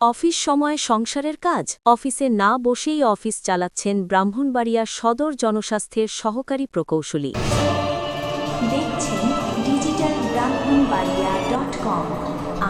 Office সময়ে সংসারের কাজ অফিসে না বসেই অফিস চালাচ্ছেন ব্রাহ্মণবাড়িয়া সদর জনস্বাস্থ্যের সহকারী প্রকৌশলী। দেখছেন digitalbrahmanbaria.com।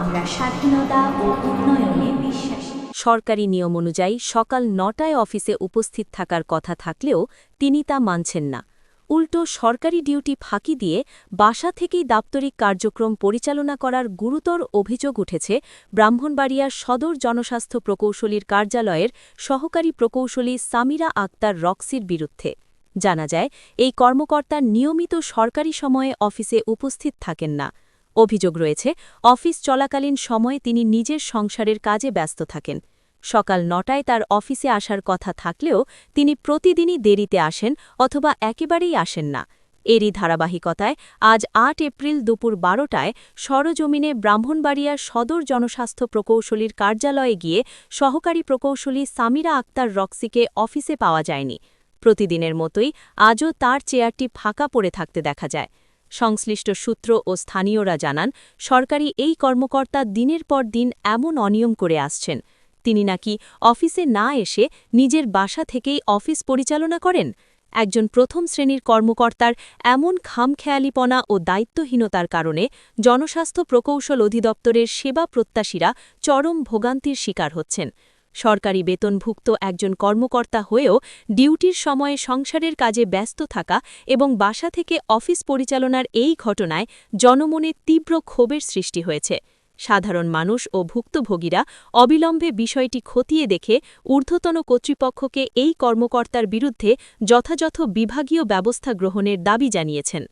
আমরা স্বাধীনতা ও উন্নয়নে বিশ্বাসী। সরকারি নিয়ম অনুযায়ী সকাল ৯টায় অফিসে উপস্থিত থাকার কথা থাকলেও তিনি তা মানছেন না। উল্টো সরকারি ডিউটি ফাঁকি দিয়ে বাসা থেকেই দাপ্তরিক কার্যক্রম পরিচালনা করার গুরুতর অভিযোগ উঠেছে ব্রাহ্মণবাড়িয়ার সদর জনস্বাস্থ্য প্রকৌশলীর কার্যালয়ের সহকারী প্রকৌশলী সামিরা আক্তার রক্সির বিরুদ্ধে। জানা যায়, এই কর্মকর্তা নিয়মিত সরকারি সময়ে অফিসে উপস্থিত থাকেন না। অভিযোগ রয়েছে, অফিস চলাকালীন সময়ে তিনি নিজের সংসারের কাজে ব্যস্ত থাকেন। সকাল ৯টায় তার অফিসে আসার কথা থাকলেও তিনি প্রতিদিনই দেরিতে আসেন অথবা একেবারেই আসেন না। এরই ধারাবাহিকতায় আজ ৮ এপ্রিল দুপুর ১২টায় সরজমিনে ব্রাহ্মণবাড়িয়ার সদর জনস্বাস্থ্য প্রকৌশলীর কার্যালয়ে গিয়ে সহকারী প্রকৌশলী সামিরা আক্তার রক্সিকে অফিসে পাওয়া যায়নি। প্রতিদিনের মতোই আজও তার চেয়ারটি ফাঁকা পড়ে থাকতে দেখা যায়। সংশ্লিষ্ট সূত্র ও স্থানীয়রা জানান, সরকারি এই কর্মকর্তা দিনের পর দিন এমন অনিয়ম করে আসছেন। তিনি নাকি অফিসে না এসে নিজের বাসা থেকেই অফিস পরিচালনা করেন। একজন প্রথম শ্রেণীর কর্মকর্তার এমন খামখেয়ালিপনা ও দায়িত্বহীনতার কারণে জনস্বাস্থ্য প্রকৌশল অধিদপ্তরের সেবা প্রত্যাশীরা চরম ভোগান্তির শিকার হচ্ছেন। সরকারি বেতনভুক্ত একজন কর্মকর্তা হয়েও ডিউটির সময়ে সংসারের কাজে ব্যস্ত থাকা এবং বাসা থেকে অফিস পরিচালনার এই ঘটনায় জনমনে তীব্র ক্ষোভের সৃষ্টি হয়েছে। সাধারণ মানুষ ও ভুক্তভোগীরা অবিলম্বে বিষয়টি খতিয়ে দেখে ঊর্ধ্বতন কর্তৃপক্ষকে এই কর্মকর্তার বিরুদ্ধে যথাযথ বিভাগীয় ব্যবস্থা গ্রহণের দাবি জানিয়েছেন।